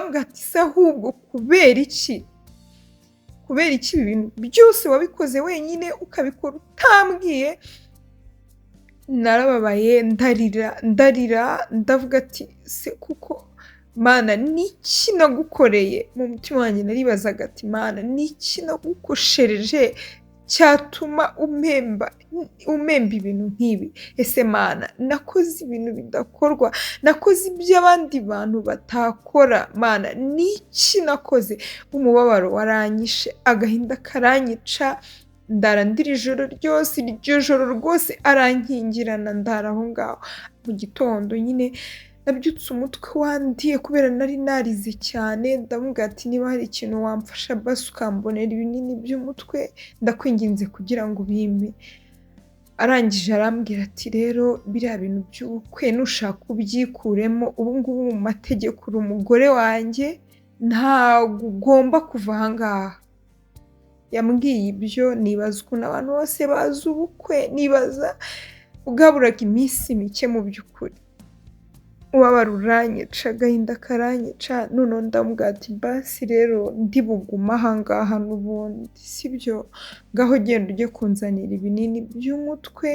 ndambwira ati se ahubwo kubera iki ibi bintu byose wabikoze wenyine ukabikora utambwiye. Narababaye ndarira ndavuga ati se kuko Mana niki nagukoreye? Mu mutima wanjye naribazaga ati Mana niki nagukoshereje cyatuma umemba ibintu nk'ibi? Ese Mana nakoze ibintu bidakorwa, nakoze ibyo abandi bantu batakora. Mana niki nakoze? Umubabaro waranyishe, agahinda karanyica, ndara ndira ijoro ryose, iryo joro rwose arankingirana ndara aho ngaho. Mu gitondo nyine nabyutse umutwe wandiye kubera nari narize cyane, ndamubwira ati niba hari ikintu wamfasha basi ukambonera ibinini by'umutwe ndakwinginze kugira ngo ubimpe. Arangije arambwira ati rero biriya bintu by'ubukwe nushaka ubyikuremo, ubu ngubu mu mategeko uri umugore wanjye, ntabwo ugomba kuva aha ngaha. Yambwiye ibyo nibaza ukuntu abantu bose bazi ubukwe, nibaza ugaburaga iminsi mike mu by'ukuri. Ubabara uranyica, agahinda karanyica, noneho ndamubwira ati basi rero ndi bugume aha ngaha n'ubundi, sibyo? Ngaho genda ujye kunzanira ibinini by'umutwe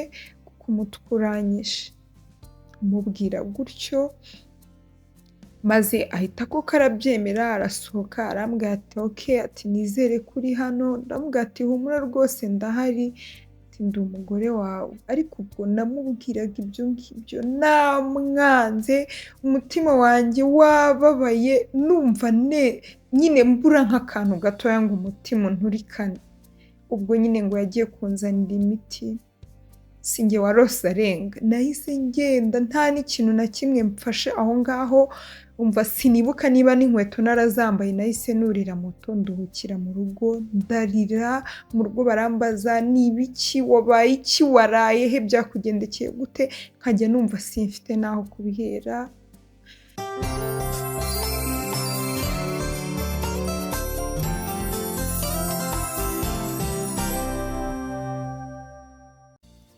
kuko umutwe uranyishe. Mubwira gutyo maze ahita koko arabyemera, arasohoka arambwira ati okay, ati nizere kuri hano. Ndamubwira ati humura rwose ndahari, ndi umugore wawe. Ariko ubwo namubwiraga ibyo ngibyo namwanze, umutima wanjye wababaye, numva nyine mbura nk'akantu gatoya ngo umutima unturikane. Ubwo nyine ngo yagiye kunzanira imiti, sinjye warose arenga, nahise ngenda nta n'ikintu na kimwe mfashe aho ngaho. Umva sinibuka niba n'inkweto narazambaye, nahise nurira moto nduhukira mu rugo, ndarira. Mu rugo barambaza n'ibiki wabaye iki, waraye he, byakugendekeye gute? Nkajya numva simfite naho kubihera.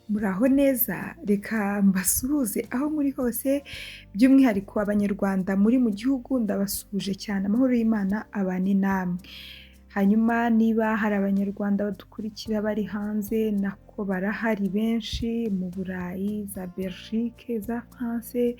Muraho neza, reka mbasuhuze aho muri hose, by'umwihariko abanyarwanda muri mu gihugu ndabasuhuje cyane, amahoro y'Imana abane namwe. Hanyuma niba hari abanyarwanda badukurikira bari hanze, nako barahari benshi mu Burayi, za Belgique, za France,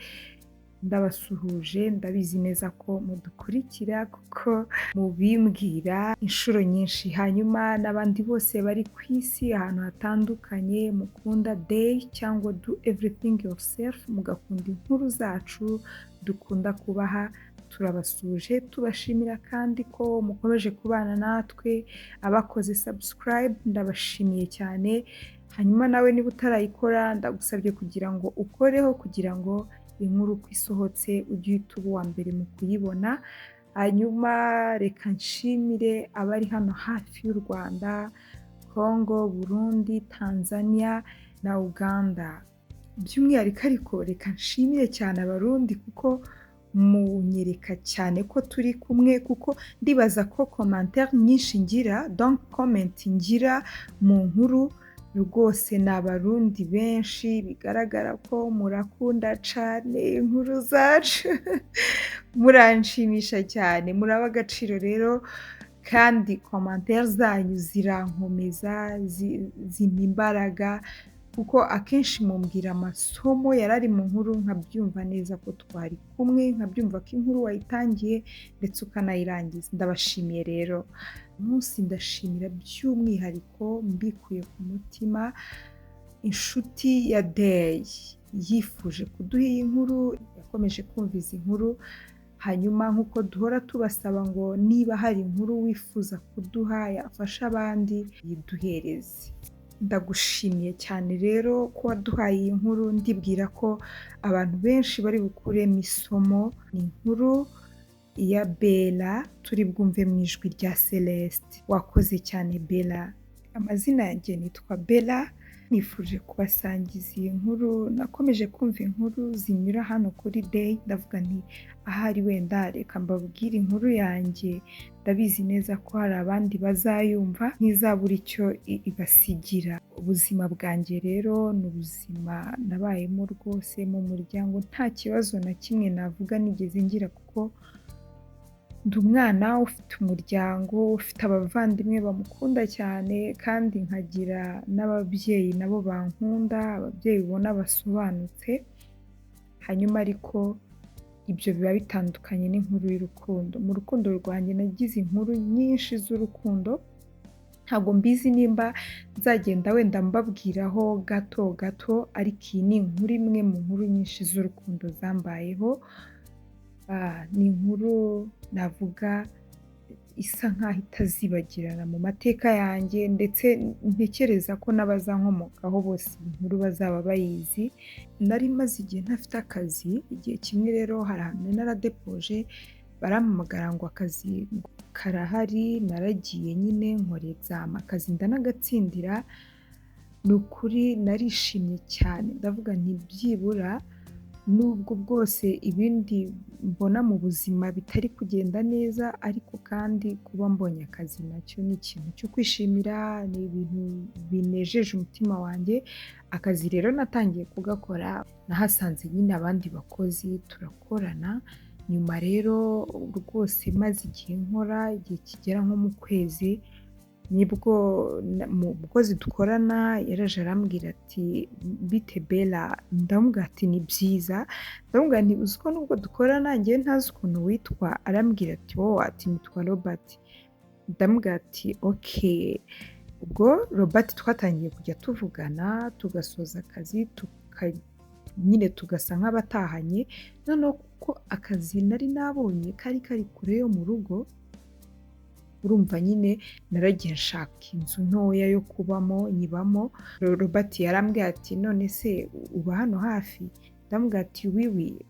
ndabasuhuje, ndabizi neza ko mudukurikira kuko mubimbwira inshuro nyinshi. Hanyuma n'abandi bose bari ku isi ahantu hatandukanye mukunda day cyangwa do everything yourself, mugakunda inkuru zacu dukunda kubaha, turabasuje tubashimira kandi ko mukomeje kubana natwe. Abakoze subscribe ndabashimiye cyane. Hanyuma nawe niba utarayikora ndagusabye kugira ngo ukoreho, kugira ngo inkuru uko isohotse ujye uhita uba uwa mbere mu kuyibona. Hanyuma reka nshimire abari hano hafi y'u Rwanda, Congo, Burundi, Tanzania na Uganda. By'umwihariko ariko reka nshimire cyane Abarundi kuko munyereka cyane ko turi kumwe, kuko ndibaza ko commentaire nyinshi ngira, donc comment ngira mu nkuru rwose ni Abarundi benshi, bigaragara ko murakunda cyane inkuru zacu. Muranshimisha cyane, muraba agaciro rero, kandi commentaire zanyu zirankomeza, zimpa imbaraga, kuko akenshi mumbwira amasomo yarari mu nkuru, nkabyumva neza ko twari kumwe, nkabyumva ko inkuru wayitangiye ndetse ukanayirangiza. Ndabashimiye rero. Umunsi ndashimira by'umwihariko mbikuye ku mutima inshuti ya Day yifuje kuduha iyi nkuru, yakomeje kumva izi nkuru. Hanyuma nk'uko duhora tubasaba ngo niba hari inkuru wifuza kuduha yafasha abandi, yiduhereze. Ndagushimiye cyane rero ko waduhaye iyi nkuru, ndibwira ko abantu benshi bari bukuremo isomo. Ni inkuru ya Bella turi bwumve mu ijwi rya Celeste. Wakoze cyane Bella. Amazina yanjye nitwa Bella, nifuje kubasangiza iyi nkuru. Nakomeje kumva inkuru zinyura hano kuri Day, ndavuga nti ahari wenda reka mbabwire inkuru yanjye, ndabizi neza ko hari abandi bazayumva ntizabura icyo ibasigira. Ubuzima bwanjye rero ni ubuzima nabayemo rwose mu muryango, nta kibazo na kimwe navuga nigeze ngira, kuko ndi umwana ufite umuryango, ufite abavandimwe bamukunda cyane kandi nkagira n'ababyeyi nabo bankunda, ababyeyi ubona basobanutse, hanyuma ariko ibyo biba bitandukanye n'inkuru y'urukundo. Mu rukundo rwanjye nagize inkuru nyinshi z'urukundo, ntabwo mbizi nimba nzagenda wenda mbabwiraho gato gato, ariko iyi ni inkuru imwe mu nkuru nyinshi z'urukundo zambayeho, ni inkuru navuga isa nkaho itazibagirana mu mateka yanjye, ndetse ntekereza ko n'abazankomokaho bose iyi nkuru bazaba bayizi. Nari maze igihe ntafite akazi, igihe kimwe rero hari ahantu nari naradepoje, barampamagara ngo akazi karahari, naragiye nyine nkora examen, akazi ndanagatsindira, ni ukuri narishimye cyane, ndavuga nti byibura nubwo bwose ibindi mbona mu buzima bitari kugenda neza, ariko kandi kuba mbonye akazi nacyo ni ikintu cyo kwishimira, ni ibintu binejeje umutima wanjye. Akazi rero natangiye kugakora, nahasanze nyine abandi bakozi turakorana, nyuma rero rwose maze igihe nkora, igihe kigera nko mu kwezi, nibwo umukozi dukorana yaraje arambwira ati bite Bella, ndamubwira ati ni byiza, ndamubwira nti uzi ko nubwo dukorana njye ntazi ukuntu witwa, arambwira ati wowe, ati nitwa Robert, ndamubwira ati okay. Ubwo Robert twatangiye kujya tuvugana, tugasoza akazi nyine tugasa nk'abatahanye, noneho kuko akazi nari nabonye kari kure yo mu rugo, urumva nyine naragiye nshaka inzu ntoya yo kubamo nyibamo. Robert yarambwiye ati none se uba hano hafi, ndamubwira ati wiwi,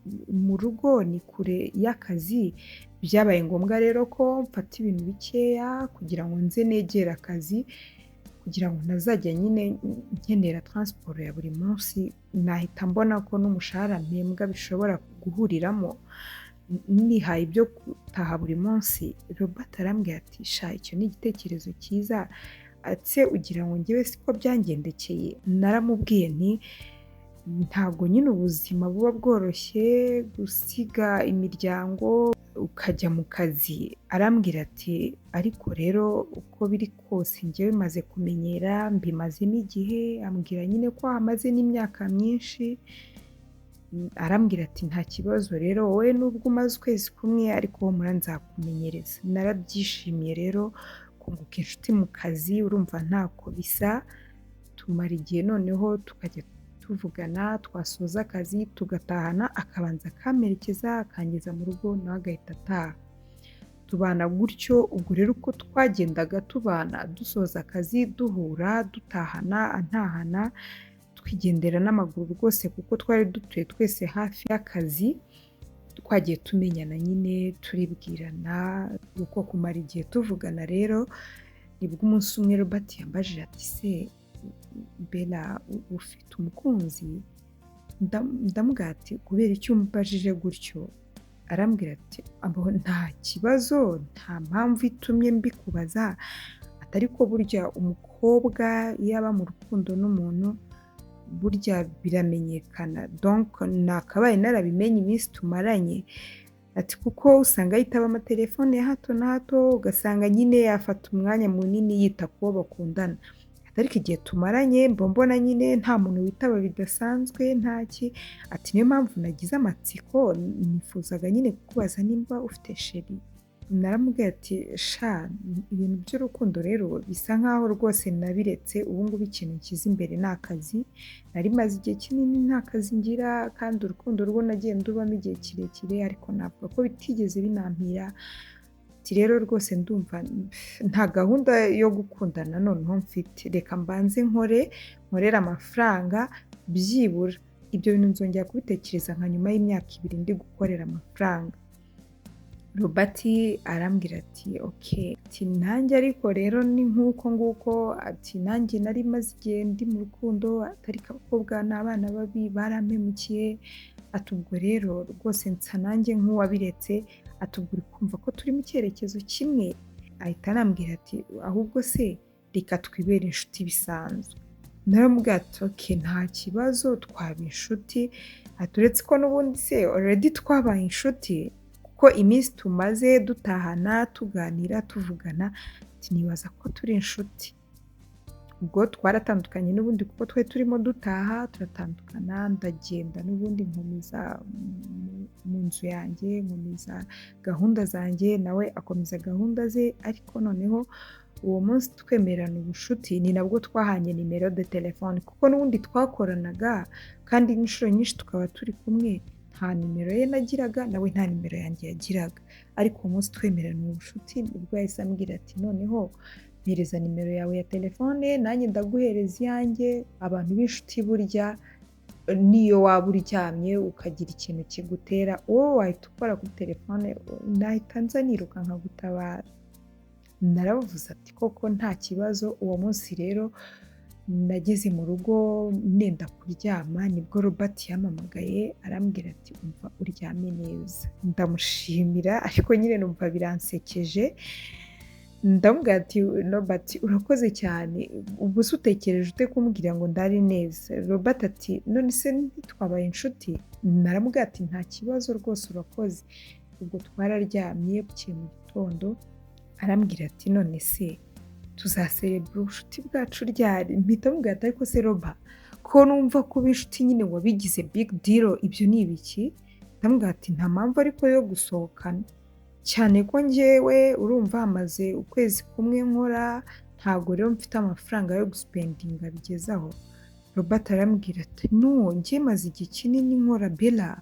mu rugo ni kure y'akazi, byabaye ngombwa rero ko mfata ibintu bikeya kugira ngo nze negere akazi, kugira ngo ntazajya nyine nkenera transport ya buri munsi, nahita mbona ko n'umushahara mpembwa bishobora guhuriramo nihaye ibyo gutaha buri munsi. Robert arambwira ati sha, icyo ni igitekerezo cyiza, ati ugira ngo njyewe siko byangendekeye. Naramubwiye nti ntabwo nyine ubuzima buba bworoshye, gusiga imiryango ukajya mu kazi. Arambwira ati ariko rero uko biri kose njyewe maze kumenyera, mbimazemo igihe, ambwira nyine ko hamaze n'imyaka myinshi, arambwira ati nta kibazo rero, wowe nubwo umaze ukwezi kumwe ariko wo nzakumenyereza. Narabyishimiye rero kunguka inshuti mu kazi, urumva ntako bisa, tumara igihe noneho tukajya tuvugana, twasoza akazi tugatahana, akabanza akamerekeza akangeza mu rugo, nawe agahita ataha, tubana gutyo. Ubwo rero uko twagendaga tubana, dusoza akazi duhura, dutahana, antahana, twigendera n'amaguru rwose kuko twari dutuye twese hafi y'akazi, twagiye tumenyana nyine turibwirana. Uko kumara igihe tuvugana rero, nibwo umunsi umwe Robert yambajije ati se Bella, ufite umukunzi? Ndamubwira ati kubera icyo umbajije gutyo? Arambwira ati nta kibazo, nta mpamvu itumye mbikubaza, atari ko burya umukobwa iyo aba mu rukundo n'umuntu burya biramenyekana, donc nakabaye narabimenye iminsi tumaranye, ati kuko usanga yitaba amatelefone ya hato na hato, ugasanga nyine yafata umwanya munini yita kubo bakundana, ariko igihe tumaranye mbona nyine nta muntu witaba bidasanzwe ntaki, ati niyo mpamvu nagize amatsiko, nifuzaga nyine kukubaza nimba ufite sheri. Naramubwiye ati sha, ibintu by'urukundo rero bisa nkaho rwose nabiretse, ubu ngubu ikintu nshyize imbere ni akazi, nari maze igihe kinini nta kazi ngira, kandi urukundo rwo nagiye ndubamo igihe kirekire, ariko navuga ko bitigeze binampira. Ati rero rwose ndumva nta gahunda yo gukundana noneho mfite, reka mbanze nkorera amafaranga, byibura ibyo bintu nzongera kubitekereza nka nyuma y'imyaka 2 ndi gukorera amafaranga. Robert arambwira ati okay, ati nanjye ariko rero ni nk'uko nguko, ati nanjye nari maze igihe ndi mu rukundo, atari abakobwa n'abana babi barampemukiye, ati ubwo rero rwose nsa nanjye nk'uwabiretse, ati ubwo uri kumva ko turi mu cyerekezo kimwe? Ahita arambwira ati ahubwo se reka twibere inshuti bisanzwe. Naramubwira ati okay, nta kibazo, twaba inshuti, ati uretse ko n'ubundi se already twabaye inshuti, kuko kuko iminsi tumaze dutahana tuganira tuvugana nibaza ko turi inshuti. Ubwo twaratandukanye n'ubundi kuko twari turimo dutaha turatandukana, ndagenda n'ubundi nkomeza mu nzu yanjye, nkomeza gahunda zanjye, nawe akomeza gahunda ze, ariko noneho uwo munsi twemerana ubucuti ni nabwo twahanye nimero de telefone, kuko n'ubundi twakoranaga kandi inshuro nyinshi tukaba turi kumwe, nta nimero ye nagiraga nawe nta nimero yanjye yagiraga, ariko uwo munsi twemerana ubucuti nibwo yahise ambwira ati noneho mpereza nimero yawe ya telefone nanjye ndaguhereza iyanjye. Abantu b'inshuti burya niyo waba uryamye ukagira ikintu kigutera wowe wahita ukora kuri telefone, nahita nza niruka nkagutabara. Naravuze ati koko nta kibazo. Uwo munsi rero nageze mu rugo nenda kuryama nibwo Robert yampamagaye arambwira ati umva uryame neza. Ndamushimira ariko nyine numva biransekeje, ndamubwira ati Robert urakoze cyane, ubwo se utekereje ute kumbwira ngo ndare neza? Robert ati none se ntitwabaye inshuti? Naramubwira ati nta kibazo rwose urakoze. Ubwo twararyamye bukeye mu gitondo arambwira ati none se tuzaserebura ubucuti bwacu ryari? Mpita mubwira ati ariko se Roba ko numva kuba inshuti nyine wabigize big deal, ibyo ni ibiki? Ndamubwira ati nta mpamvu ariko yo gusohokana, cyane ko njyewe urumva hamaze ukwezi kumwe nkora, ntabwo rero mfite amafaranga yo guspendinga bigeze aho. Robert arambwira ati no njye maze igihe kinini nkora Bella,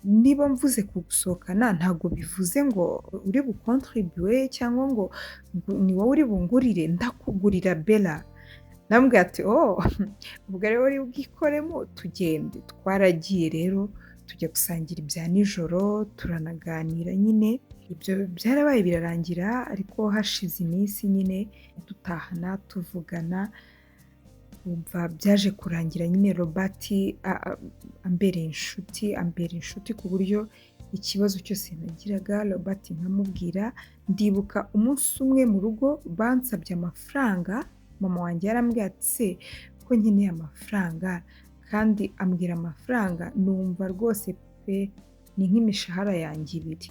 niba mvuze kugusohokana ntabwo bivuze ngo uri bukontribue cyangwa ngo ni wowe uri bungurire, ndakugurira Bella. Ndamubwira ati ubwo rero uri bwikoremo tugende. Twaragiye rero tujya gusangira ibya nijoro turanaganira nyine, ibyo byarabaye birarangira, ariko hashize iminsi nyine dutahana tuvugana, umva byaje kurangira nyine Robert ambereye inshuti ku buryo ikibazo cyose nagiraga Robert nkamubwira. Ndibuka umunsi umwe mu rugo bansabye amafaranga, mama wanjye yarambwira ati se ko nkeneye amafaranga, kandi ambwira amafaranga numva rwose pe ni nk'imishahara yanjye ibiri.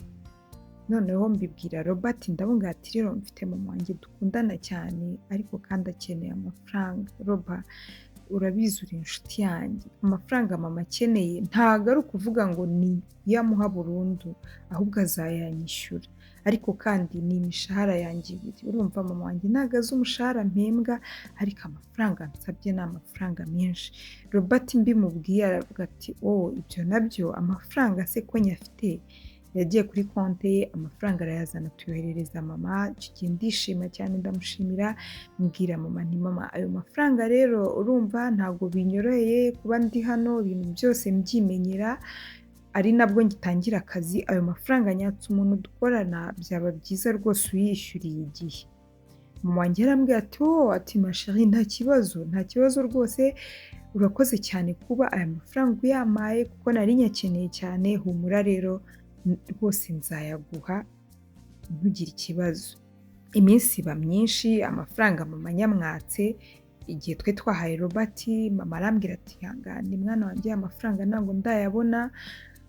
Noneho mbibwira Robert ndamubwira ati rero mfite mama wanjye dukundana cyane ariko kandi akeneye amafaranga. Roba urabizi uri inshuti yanjye, amafaranga mama akeneye ntago ari ukuvuga ngo ni yamuha burundu, ahubwo azayanyishyura, ariko kandi ni imishahara yanjye ibiri. Urumva mama wanjye ntago azi umushahara mpembwa, ariko amafaranga nsabye ni amafaranga menshi. Robert mbimubwiye aravuga ati ibyo nabyo amafaranga se ko nyafite? Yagiye kuri konti ye amafaranga arayazana tuyoherereza mama, icyo gihe ndishima cyane ndamushimira, mbwira mama nti mama ayo mafaranga rero urumva ntabwo binyoroheye kuba ndi hano ibintu byose mbyimenyera, ari nabwo ngitangira akazi, ayo mafaranga nyatse umuntu dukorana byaba byiza rwose uyishyuriye igihe. Mama wanjye yarambwira ati ma chérie nta kibazo rwose, urakoze cyane kuba aya mafaranga uyamaye kuko nari nyakeneye cyane, humura rero rwose nzayaguha ntugire ikibazo. Iminsi iba myinshi amafaranga mama nyamwatse, igihe twe twahaye Robert mama arambwira ati hangane mwana wanjye amafaranga ntabwo ndayabona,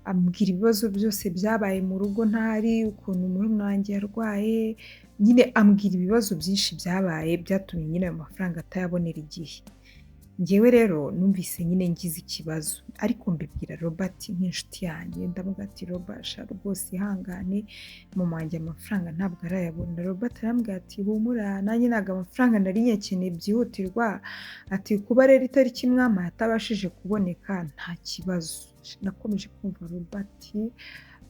ambwira ibibazo byose byabaye mu rugo ntari, ukuntu murumuna wanjye yarwaye, nyine ambwira ibibazo byinshi byabaye byatumye nyine ayo mafaranga atayabonera igihe. Njyewe rero numvise nyine ngize ikibazo, ariko mbibwira Robert nk'inshuti yanjye, ndamubwira ati Robert sha rwose ihangane mama wanjye amafaranga ntabwo arayabona. Robert arambwira ati humura nanjye ntabwo amafaranga nari nyakeneye byihutirwa, ati kuba rero itariki mwama atabashije kuboneka nta kibazo. Nakomeje kumva Robert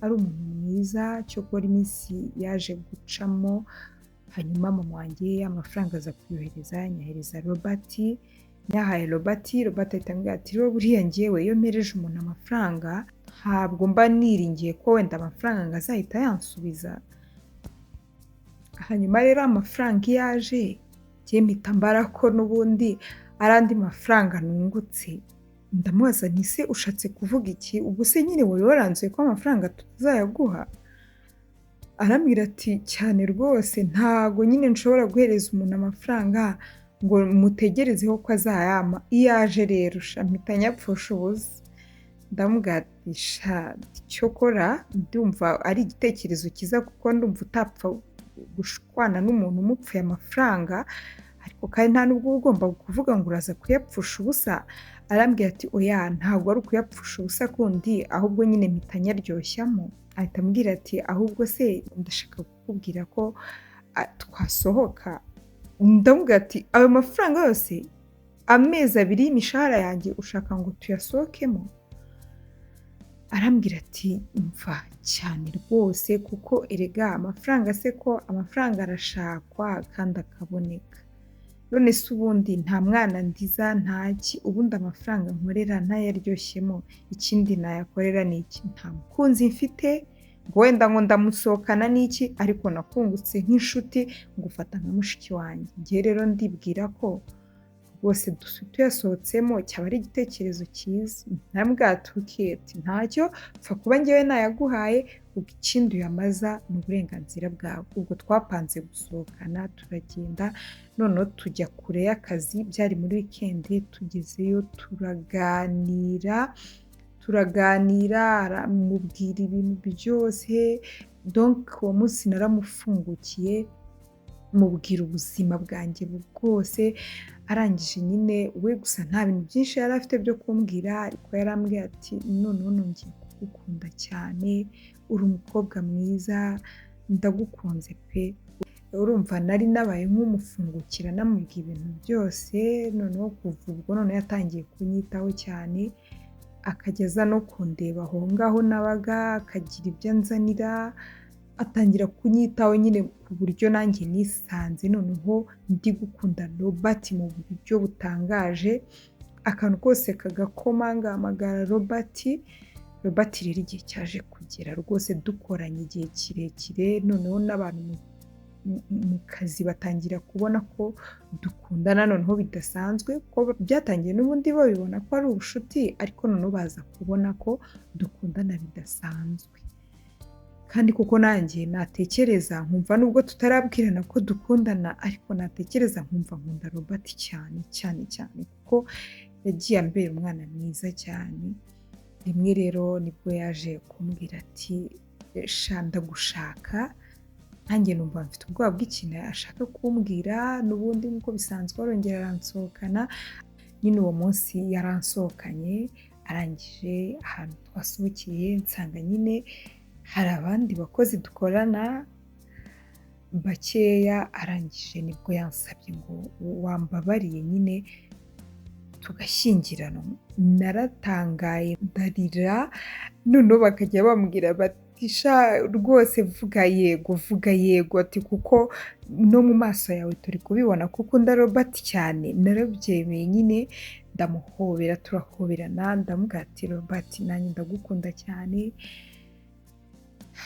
ari umuntu mwiza, cyo gukora iminsi yaje gucamo, hanyuma mama wanjye amafaranga aza kuyohereza nyahereza Robert. Nyahaye Robert ahita ambwira ati rero buriya njyewe iyo mpereje umuntu amafaranga ntabwo mba niringiye ko wenda amafaranga ngo azahita yansubiza. Hanyuma rero amafaranga iyo aje njye mpita mbara ko n'ubundi ari andi mafaranga nungutse. Ndamubaza nti se ushatse kuvuga iki? Ubwo se nyine wari waranzuye ko amafaranga tuzayaguha? Arambwira ati cyane rwose ntago nyine nshobora guhereza umuntu amafaranga ngo mutegerezeho ko azayama, iyo aje rero mpita nyapfusha ubusa. ndamugatisha cyokora ndumva ari igitekerezo cyiza kuko ndumva utapfa gushwana n'umuntu umupfuye amafaranga ariko kandi nta nubwo ugomba kuvuga ngo uraza kuyapfusha ubusa arambwira ati oya ntabwo ari ukuyapfusha ubusa kundi ahubwo nyine mpita nyaryoshamo ahita ambwira ati ahubwo se ndashaka kukubwira ko twasohoka ndamubwira ati ayo mafaranga yose amezi 2 y'imishahara yanjye ushaka ngo tuyasohokemo arambwira ati mva cyane rwose kuko erega amafaranga se ko amafaranga arashakwa kandi akaboneka none se ubundi nta mwana ndiza ntaki ubundi amafaranga nkorera ntayaryoshemo ikindi nayakorera n'iki nta mukunzi mfite ngo wenda ngo ndamusohokana n'iki ariko nakungutse nk'inshuti ngufata nka mushiki wanjye ngiye rero ndibwira ko rwose tuyasohotsemo cyaba ari igitekerezo cyiza nambwatuketi ntacyo pfa kuba ngewe nayaguhaye ubwo ikindi uyamaza ni uburenganzira bwawe ubwo twapanze gusohokana turagenda noneho tujya kure y'akazi byari muri wikendi tugezeyo turaganira aramubwira ibintu byose donc uwo munsi naramufungukiye mubwira ubuzima bwanjye bwose arangije nyine we gusa nta bintu byinshi yari afite byo kumbwira ariko yarambwiye ati noneho nongeye kugukunda cyane uri umukobwa mwiza ndagukunze pe urumva nari nabaye nk'umufungukira namubwiye ibintu byose noneho kuva ubwo none yatangiye kunyitaho cyane akageza no kundeba aho ngaho nabaga akagira ibyo anzanira atangira kunyitaho nyine ku buryo nanjye nisanze noneho ndi gukunda Robert mu buryo butangaje akantu kose kagakoma ngahamagara Robert rero igihe cyaje kugera rwose dukoranye igihe kirekire noneho n'abantu mu kazi batangira kubona ko dukundana noneho bidasanzwe ko byatangiye n'ubundi babibona ko ari ubushuti ariko noneho baza kubona ko dukundana bidasanzwe kandi kuko nanjye natekereza nkumva nubwo tutarabwirana ko dukundana ariko natekereza nkumva nkunda Robert cyane cyane cyane kuko yagiye ambera umwana mwiza cyane rimwe rero nibwo yaje kumbwira ati sha ndagushaka nanjye numva mfite ubwoba bw'ikintu ashaka kumbwira n'ubundi nk'uko bisanzwe arongera aransohokana nyine uwo munsi yaransohokanye arangije ahantu twasohokeye nsanga nyine hari abandi bakozi dukorana bakeya arangije nibwo yansabye ngo wambabariye nyine tugashyingirana naratangaye ndarira noneho bakajya bambwira bati sha rwose vuga yego ati kuko no mu maso yawe turi kubibona kuko nda Robert cyane narabyemeye nyine ndamuhobera turahoberana ndamubwira ati Robert nanjye ndagukunda cyane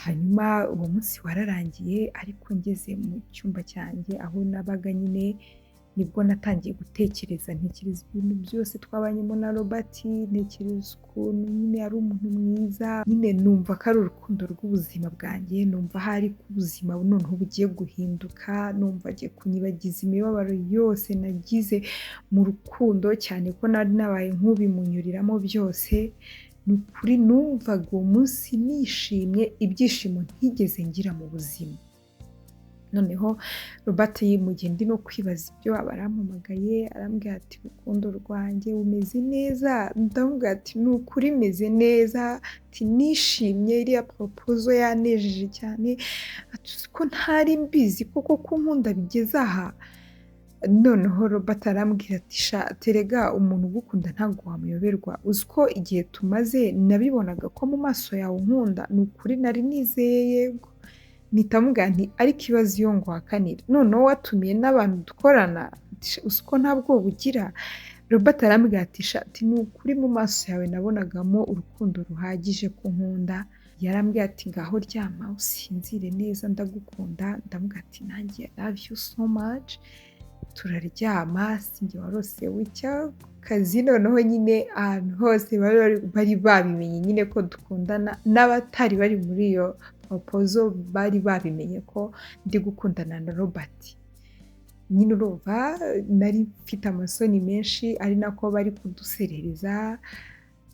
hanyuma uwo munsi wararangiye ariko ngeze mu cyumba cyanjye aho nabaga nyine nibwo natangiye gutekereza ntekereza ibintu byose twabanyemo na Robert ntekereza ukuntu nyine ari umuntu mwiza nyine numva ko ari urukundo rw'ubuzima bwanjye numva hari ko ubuzima noneho bugiye guhinduka numva agiye kunyibagiza imibabaro yose nagize mu rukundo cyane ko nari nabaye nk'ubimunyuriramo byose ni ukuri numvaga uwo munsi nishimye ibyishimo ntigeze ngira mu buzima noneho Robert yimugiye ndi no kwibaza ibyo abarampamagaye arambwira ati urukundo rwanjye umeze neza ndamubwira ati ni ukuri meze neza ati nishimye iriya proposal yanejeje cyane ati ko ntari mbizi koko ko nkunda bigeze aha noneho Robert arambwira ati sha terega umuntu ugukunda ntabwo wamuyoberwa uzi ko igihe tumaze nabibonaga ko mu maso yawe nkunda ni ukuri nari nizeye yego nitamubwira nti ariko ikibazo iyo ngo wakanira noneho watumiye n'abantu dukorana uzi ko ntabwo bugira Robert arambwira ati sha ati ni ukuri mu maso yawe nabonagamo urukundo ruhagije ko nkunda yarambwira ati ngaho ryama usinzire neza ndagukunda ndamubwira ati nanjye I love you so much turaryama sinjye warose w'icya kazi noneho nyine ahantu hose bari babimenye nyine ko dukundana n'abatari bari muri iyo proposal bari babimenye ko ndi gukundana na Robert nyine urumva nari mfite amasoni menshi ari nako bari kuduserereza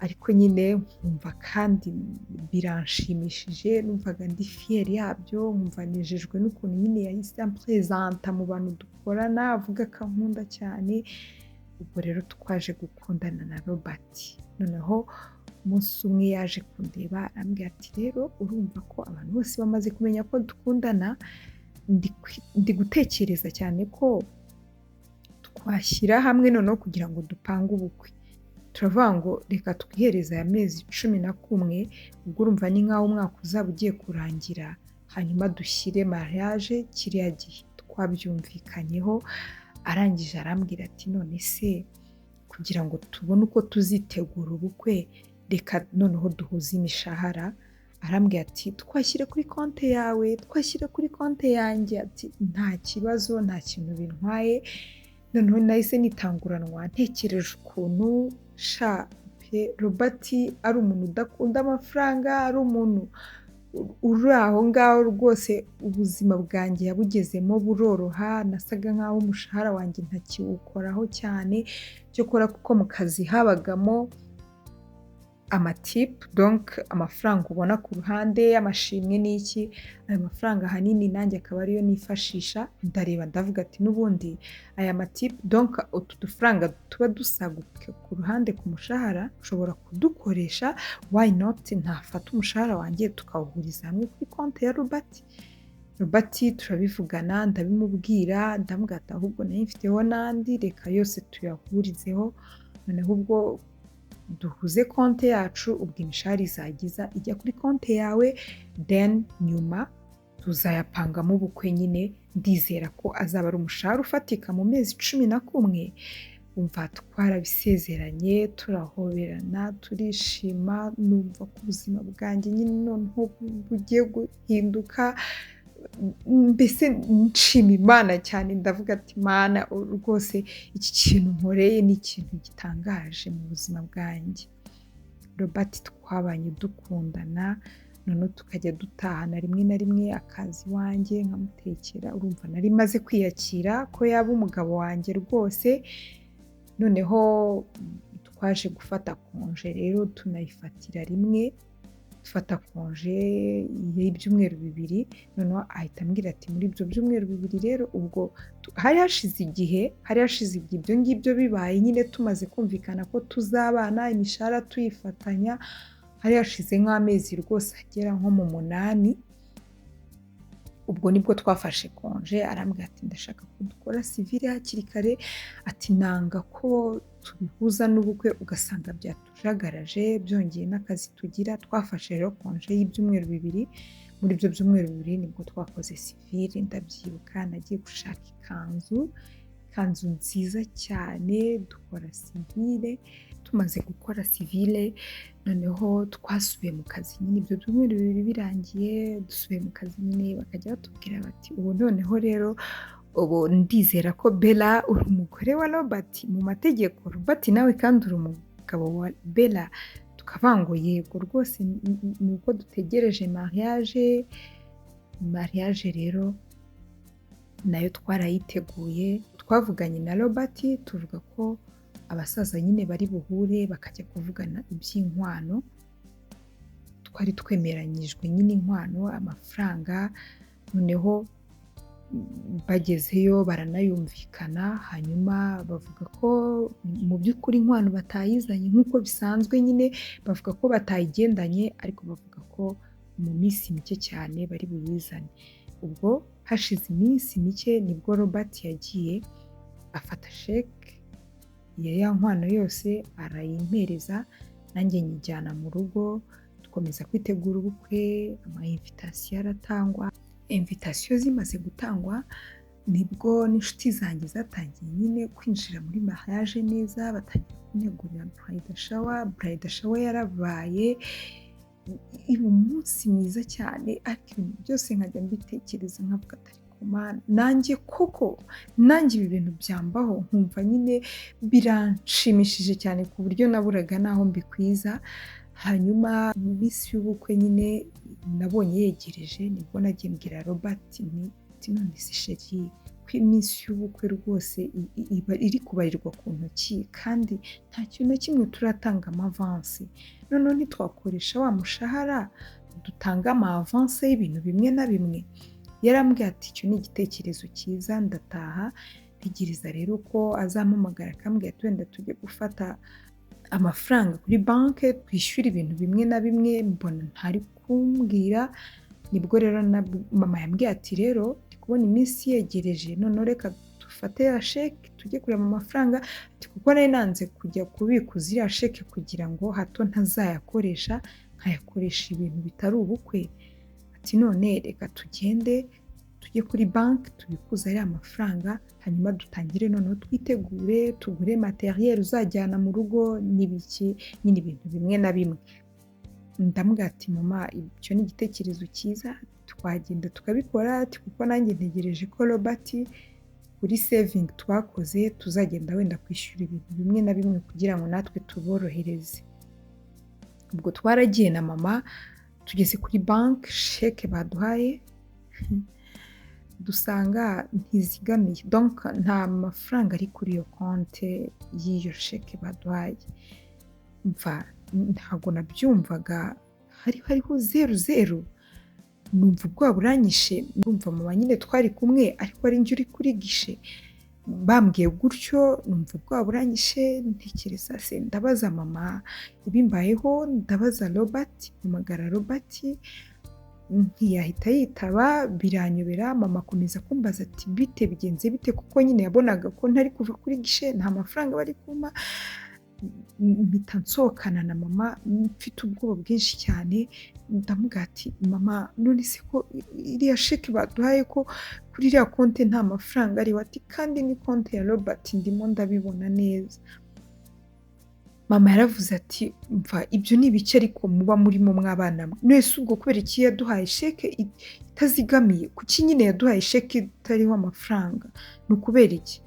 ariko nyine nkumva kandi biranshimishije, numvaga ndi fière yabyo, nkumva nejejwe n'ukuntu nyine yahise ampresenta mu bantu dukorana, avuga ko ankunda cyane. Ubwo rero twaje gukundana na Robert. Noneho umunsi umwe yaje kundeba arambwira ati rero urumva ko abantu bose bamaze kumenya ko dukundana, ndi gutekereza cyane ko twashyira hamwe noneho kugira ngo dupange ubukwe. Turavuga ngo reka twihereze aya mezi 11, ubwo urumva ni nk'aho umwaka uzaba ugiye kurangira, hanyuma dushyire mariage kiriya gihe twabyumvikanyeho. Arangije arambwira ati none se kugira ngo tubone uko tuzitegura ubukwe, reka noneho duhuze imishahara. Arambwira ati twashyire kuri konti yawe, twashyire kuri konti yanjye, ati nta kibazo, nta kintu bintwaye. Noneho nahise nitanguranwa ntekereje ukuntu Robert ari umuntu udakunda amafaranga, ari umuntu uri aho ngaho rwose, ubuzima bwanjye yabugezemo buroroha. Nasaga nk'aho umushahara wanjye ntakiwukoraho cyane, cyokora kuko mu kazi habagamo amatipu, donc amafaranga ubona ku ruhande y'amashimwe n'iki. Ayo mafaranga ahanini nanjye akaba ariyo nifashisha. Ndareba ndavuga ati n'ubundi aya matipu, donc utu dufaranga tuba dusaguka ku ruhande ku mushahara ushobora kudukoresha, why not ntafata umushahara wanjye tukawuhuriza hamwe kuri konti ya Robert. Robert turabivugana, ndabimubwira, ndamubwira ati ahubwo nari mfiteho n'andi, reka yose tuyahurizeho, noneho ubwo duhuze konti yacu, ubwo imishahara izagiza ijya kuri konti yawe, then nyuma tuzayapangamo ubukwe. Nyine ndizera ko azaba ari umushahara ufatika mu mezi 11. Umva twarabisezeranye, turahoberana, turishima, numva ko ubuzima bwanjye nyine noneho bugiye guhinduka. Mbese nshima Imana cyane, ndavuga ati Mana rwose iki kintu nkoreye ni ikintu gitangaje mu buzima bwanjye. Robert twabanye dukundana, noneho tukajya dutahana rimwe na rimwe, akazi wanjye nkamutekera. Urumva nari maze kwiyakira ko yaba umugabo wanjye rwose. Noneho twaje gufata konje rero, tunayifatira rimwe, dufata konje y'ibyumweru 2. Noneho ahita ambwira ati muri ibyo byumweru 2 rero, ubwo hari hashize igihe ibyo ngibyo bibaye, nyine tumaze kumvikana ko tuzabana, imishahara tuyifatanya, hari hashize nk'amezi rwose agera nko mu 8. Ubwo nibwo twafashe konje. Arambwira ati ndashaka ko dukora civile hakiri kare, ati nanga ko tubihuza n'ubukwe ugasanga byatujagaraje, byongeye n'akazi tugira. Twafashe rero konje y'ibyumweru 2. Muri ibyo byumweru 2 nibwo twakoze civile. Ndabyibuka nagiye gushaka ikanzu nziza cyane, dukora civile. Tumaze gukora civile, noneho twasubiye mu kazi. Nyine ibyo byumweru 2 birangiye, dusubiye mu kazi nyine bakajya batubwira bati ubu noneho rero, ubu ndizera ko Bella uri umugore wa Robert mu mategeko, Robert nawe kandi uri umugabo wa Bella. Tukavuga ngo yego rwose, nuko dutegereje mariage rero nayo twarayiteguye. Twavuganye na Robert tuvuga ko abasaza nyine bari buhure bakajya kuvugana iby'inkwano. Twari twemeranyijwe nyine inkwano, amafaranga. Noneho bagezeyo baranayumvikana, hanyuma bavuga ko mu by'ukuri inkwano batayizanye nk'uko bisanzwe. Nyine bavuga ko batayigendanye, ariko bavuga ko mu minsi mike cyane bari buyizane. Ubwo hashize iminsi mike nibwo Robert yagiye afata sheke ya nkwano yose arayimpereza, nanjye nyijyana mu rugo. Dukomeza kwitegura ubukwe, ama-invitation aratangwa. Invitation zimaze gutangwa nibwo n'inshuti zanjye zatangiye nyine kwinjira muri mariage neza, batangiye kunegurira bride shower yarabaye. Iba umunsi mwiza cyane, ariko ibintu byose nkajya mbitekereza nkavuga ati nanjye koko nanjye ibi bintu byambaho, nkumva nyine biranshimishije cyane ku buryo naburaga naho mbikwiza. Hanyuma mu minsi y'ubukwe nyine nabonye yegereje, nibwo nagiye mbwira Robert nti none se chérie, ko iminsi y'ubukwe rwose iba iri kubarirwa ku ntoki kandi nta kintu na kimwe turatanga amavansi, noneho ntitwakoresha wa mushahara dutanga amavansi y'ibintu bimwe na bimwe. Yarambwiye ati icyo ni igitekerezo cyiza, ndataha ntegereza rero ko azampamagara akambwira ati wenda tujye gufata amafaranga kuri banki twishyura ibintu bimwe na bimwe, mbona ntari kumbwira. Nibwo rero mama yambwiye ati rero ndi kubona iminsi yegereje, noneho reka dufate ya sheke tujye kureba amafaranga, ati kuko nari nanze kujya kubikuza iriya sheke kugira ngo hato ntazayakoresha nkayakoresha ibintu bitari ubukwe. Ati none reka tugende tujye kuri banki tubikuze ariya mafaranga, hanyuma dutangire noneho twitegure tugure materiel uzajyana mu rugo n'ibiki, nyine ibintu bimwe na bimwe. Ndamubwira ati mama icyo ni igitekerezo cyiza, twagenda tukabikora, ati kuko nanjye ntegereje ko Robert kuri saving twakoze tuzagenda wenda kwishyura ibintu bimwe na bimwe kugira ngo natwe tuborohereze. Ubwo twaragiye na mama tugeze kuri banki, sheke baduhaye dusanga ntizigamiye, donc nta mafaranga ari kuri iyo konte y'iyo sheke baduhaye. Mva ntabwo nabyumvaga, hariho 00, numva ubwoba buranyishe, numva mama nyine twari kumwe ariko ari njye uri kuri gishe, bambwiye gutyo numva ubwoba buranyishe, ntekereza se ndabaza mama ibimbayeho, ndabaza Robert, mpamagara Robert ntiyahita yitaba, biranyobera. Mama akomeza kumbaza ati bite bigenze bite, kuko nyine yabonaga ko ntari kuva kuri gishe nta mafaranga bari kumpa. Mpita nsohokana na mama mfite ubwoba bwinshi cyane, ndamubwira ati mama none se ko iriya sheke baduhaye ko kuri iriya konti nta mafaranga ariho, ati kandi ni konti ya Robert ndimo ndabibona neza. Mama yaravuze ati mva ibyo ni ibiki ariko muba murimo mwabana mwe, mwese ubwo kubera iki yaduhaye sheke itazigamiye, kuki nyine yaduhaye sheke itariho amafaranga, ni ukubera iki?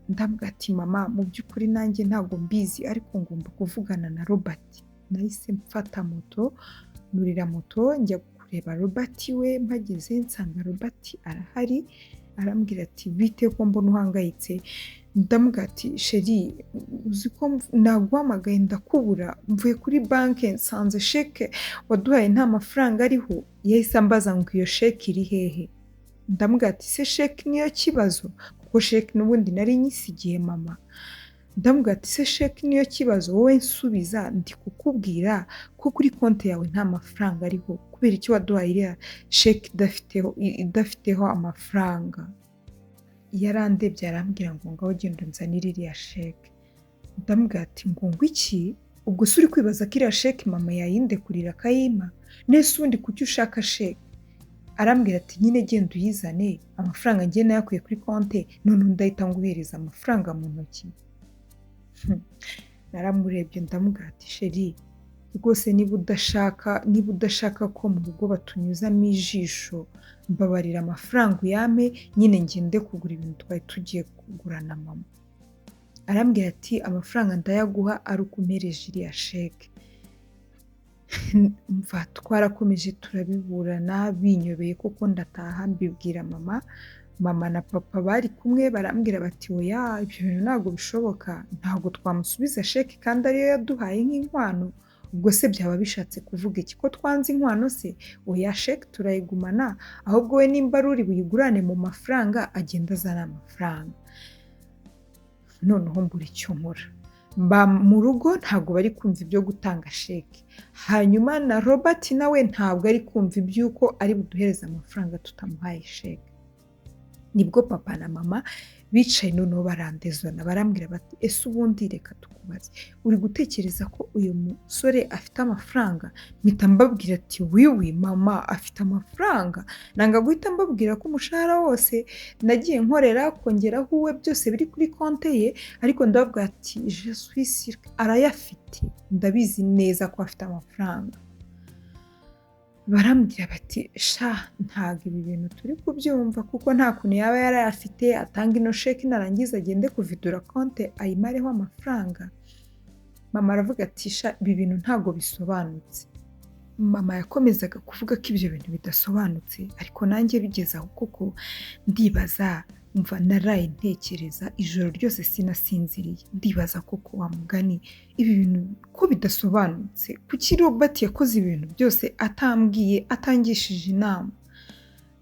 Ndabwira ati mama mu by'ukuri nanjye ntabwo mbizi ariko ngomba kuvugana na Robert. Nahise mfata moto, nurira moto njya kureba Robert we, mpageze nsanga Robert arahari, arambwira ati bite ko mbona uhangayitse. Ndamubwira ati sheri uzi ko naguhamagaye ndakubura, mvuye kuri banki nsanze sheke waduhaye nta mafaranga ariho. Yahise ambaza ngo iyo sheke iri hehe? Ndamubwira ati se sheke niyo kibazo, kuko sheke n'ubundi nari nyisigiye mama. Ndamubwira ati se sheke niyo kibazo, wowe nsubiza ndi kukubwira ko kuri konti yawe nta mafaranga ariho, kubera iki waduhaye iriya sheke idafiteho amafaranga? Yarandebye arambwira ngo ngaho genda unzanire iriya sheke. Ndamubwira ati ngo iki? Ubwo se uri kwibaza ko iriya sheke mama yayindekurira akayimpa? Nese ubundi kuki ushaka sheke? Arambwira ati nyine genda uyizane, amafaranga njye nayakuye kuri konti, none ndahita nguhereza amafaranga mu ntoki. Naramurebye ndamubwira ati sheri rwose niba udashaka ko mu rugo batunyuzamo ijisho, mbabarira amafaranga uyame nyine ngende kugura ibintu twari tugiye kugura na mama. Arambwira ati amafaranga ndayaguha ari uko umpereje iriya sheke. Mva twarakomeje turabiburana, binyobeye kuko ndataha mbibwira mama na papa bari kumwe, barambwira bati oya ibyo bintu ntabwo bishoboka, ntabwo twamusubiza sheke kandi ariyo yaduhaye nk'inkwano. Ubwo se byaba bishatse kuvuga iki, ko twanze inkwano se? Oya sheke turayigumana, ahubwo we nimba ari uri buyigurane mu mafaranga agenda azana amafaranga. Noneho mbura icyo nkora, mba mu rugo ntabwo bari kumva ibyo gutanga sheke, hanyuma na Robert nawe ntabwo ari kumva iby'uko ari buduhereze amafaranga tutamuhaye sheke. Nibwo papa na mama bicaye noneho barandezona, barambwira bati ese ubundi reka tukubaze, uri gutekereza ko uyu musore afite amafaranga? Mpita mbabwira ati wiwi mama afite amafaranga, nanga guhita mbabwira ko umushahara wose nagiye nkorera kongeraho uwe byose biri kuri konti ye, ariko ndababwira ati je suis sûr arayafite, ndabizi neza ko afite amafaranga. Barambwira bati sha ntabwo ibi bintu turi kubyumva, kuko nta kuntu yaba yarayafite atanga ino sheke narangiza agende kuvidura konti ayimareho amafaranga. Mama aravuga ati sha ibi bintu ntabwo bisobanutse. Mama yakomezaga kuvuga ko ibyo bintu bidasobanutse, ariko nanjye bigeze aho kuko ndibaza umva naraye ntekereza ijoro ryose sinasinziriye ndibaza koko wa mugani ibi bintu ko bidasobanutse kuki Robert yakoze ibintu byose atambwiye atangishije inama.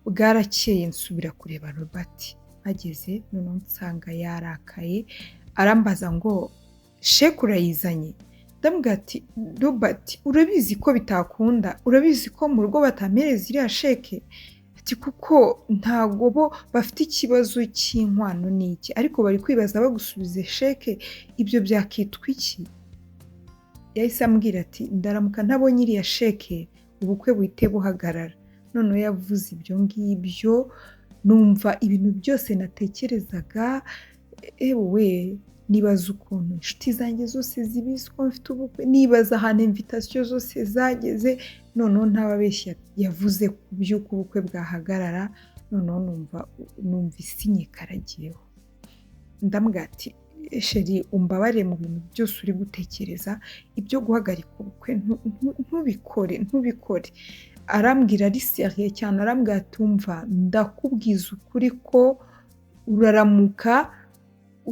Bwarakeye nsubira kureba Robert ageze noneho nsanga yarakaye arambaza ngo sheke urayizanye. Ndamubwira ati Robert urabizi ko bitakunda, urabizi ko mu rugo batampereza iriya sheke, ati kuko ntago bo bafite ikibazo cy'inkwano n'iki ariko bari kwibaza bagusubize sheke ibyo byakitwa iki. Yahise ambwira ati ndaramuka ntabonye iriya sheke ubukwe buhite buhagarara. Noneho yavuze ibyo ngibyo numva ibintu byose natekerezaga ewe nibaza ukuntu inshuti zanjye zose zibizi ko mfite ubukwe, nibaza ahantu invitation zose zageze, noneho ntababeshya yavuze ku by'uko ubukwe bwahagarara. Noneho numva isinye karagiyeho. Ndamubwira ati sheri umbabare mu bintu byose uri gutekereza, ibyo guhagarika ubukwe ntubikore. Arambwira ari seriye cyane, arambwira ati umva ndakubwiza ukuri ko uraramuka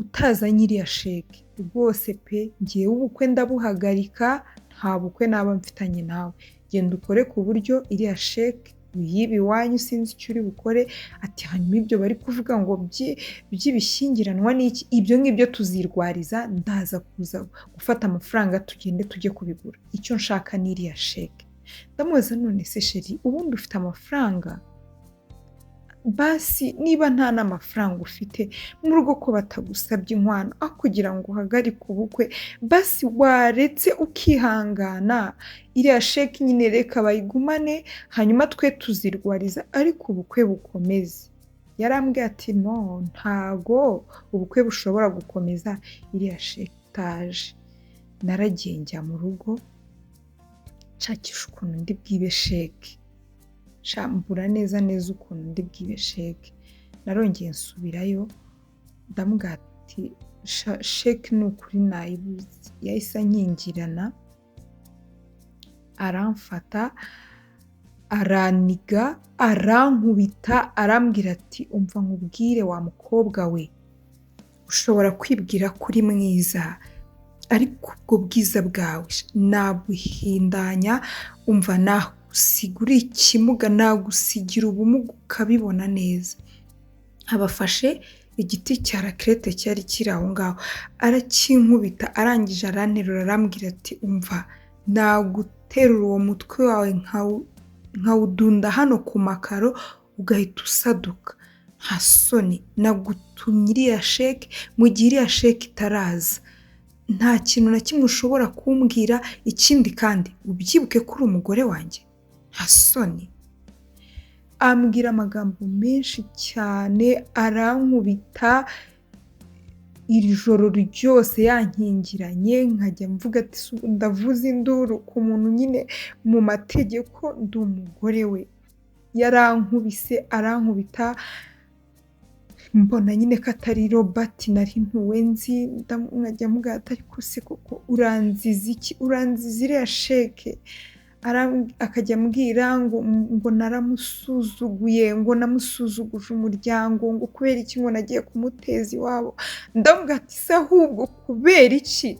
utazanye iriya sheke rwose pe ngiye ubukwe ndabuhagarika, nta bukwe naba mfitanye nawe, genda ukore ku buryo iriya sheke uyibe iwanyu sinzi icyo uri bukore. Ati hanyuma ibyo bari kuvuga ngo by'ibishyingiranwa n'iki ibyo ngibyo tuzirwariza, ndaza kuza gufata amafaranga tugende tujye kubigura, icyo nshaka ni iriya sheke. Ndamubaza none se sheri ubundi ufite amafaranga? Basi niba nta n'amafaranga ufite mu rugo ko batagusabye inkwano aho kugira ngo uhagarike ubukwe, basi waretse ukihangana iriya sheke nyine reka bayigumane hanyuma twe tuzirwariza ariko ubukwe bukomeze. Yarambwiye ati no ntago ubukwe bushobora gukomeza iriya sheke itaje. Naragiye njya mu rugo nshakisha ukuntu ndi bwibe sheke, mbura neza ukuntu ndi bwibe sheke. Narongeye nsubirayo ndamubwira ati sheke ni ukuri nayibuze. Yahise ankingirana aramfata araniga arankubita arambwira ati umva nkubwire wa mukobwa we, ushobora kwibwira kuri mwiza ariko ubwo bwiza bwawe nabuhindanya, umva nagusigura ikimuga, nagusigira ubumuga ukabibona neza. Abafashe igiti cya rakerete cyari kiri aho ngaho arakinkubita, arangije aranterura arambwira ati umva naguterura uwo mutwe wawe nkawudunda hano ku makaro ugahita usaduka, nta soni nagutumye iriya sheke mu gihe iriya sheke itaraza, nta kintu na kimwe ushobora kumbwira, ikindi kandi ubyibuke ko uri umugore wanjye, nta soni. Ambwira amagambo menshi cyane arankubita iri joro ryose yankingiranye, nkajya mvuga ati ndavuza induru ku muntu nyine mu mategeko ndi umugore we. Yarankubise arankubita mbona nyine ko atari Robert nari ntuwe nzi, nkajya mvuga ati ariko se koko uranziza iki, uranziza iriya sheke. Akajya ambwira ngo naramusuzuguye, ngo namusuzuguje umuryango, ngo kubera iki ngo nagiye kumuteza iwabo. Ndavuga ati se ahubwo kubera iki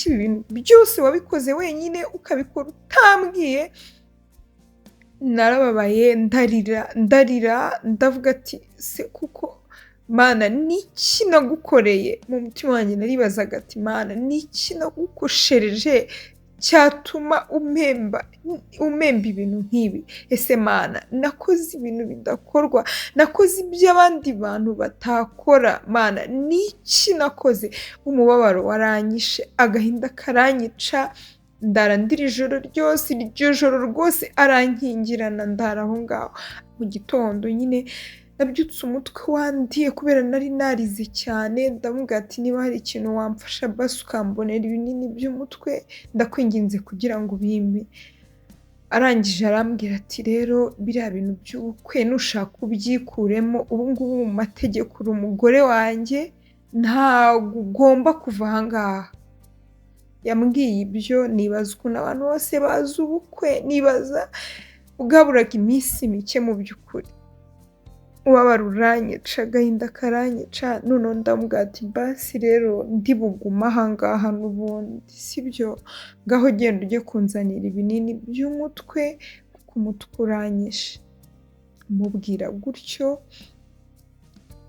ibi bintu byose wabikoze wenyine ukabikora utambwiye. Narababaye ndarira ndavuga ati se kuko Mana niki nagukoreye. Mu mutima wanjye naribazaga ati Mana niki nagukoshereje cyatuma umemba ibintu nk'ibi. Ese Mana nakoze ibintu bidakorwa, nakoze ibyo abandi bantu batakora. Mana niki nakoze? Umubabaro waranyishe, agahinda karanyica, ndarandira ijoro ryose, iryo joro rwose arankingirana ndara aho ngaho. Mu gitondo nyine nabyutse umutwe wandiye kubera nari narize cyane. Ndamubwira ati niba hari ikintu wamfasha basi ukambonera ibinini by'umutwe ndakwinginze kugira ngo bimpe. Arangije arambwira ati rero biriya bintu by'ubukwe nushaka ubyikuremo, ubu ngubu mu mategeko uri umugore wanjye, ntabwo ugomba kuva aha ngaha. Yambwiye ibyo nibaza ukuntu abantu bose bazi ubukwe, nibaza bwaburaga iminsi mike mu by'ukuri. ubabara uranyica, agahinda karanyica, noneho ndamubwira ati basi rero ndi bugume aha ngaha n'ubundi sibyo, ngaho genda ujye kunzanira ibinini by'umutwe kuko umutwe uranyishe. Mubwira gutyo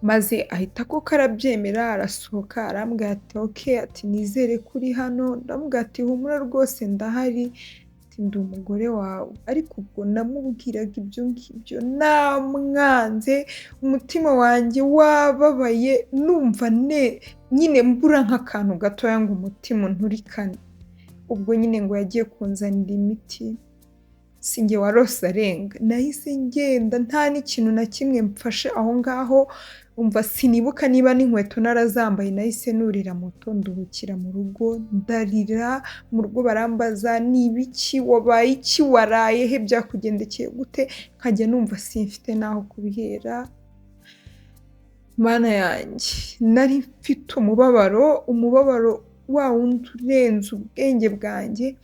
maze ahita koko arabyemera, arasohoka arambwira ati okay, ati nizere kuri hano. Ndamubwira ati humura rwose ndahari, ati ndi umugore wawe. Ariko ubwo namubwiraga ibyo ngibyo namwanze, umutima wanjye wababaye, numva nyine mbura nk'akantu gatoya ngo umutima unturikane. Ubwo nyine ngo yagiye kunzanira imiti, sinjye warose arenga, nahise ngenda nta n'ikintu na kimwe mfashe aho ngaho. Umva sinibuka niba n'inkweto narazambaye, nahise nurira moto nduhukira mu rugo ndarira. Mu rugo barambaza n'ibiki, wabaye iki, waraye he, byakugendekeye gute? Nkajya numva simfite naho kubihera. Mana yanjye, nari mfite umubabaro wa wundi urenze ubwenge bwanjye.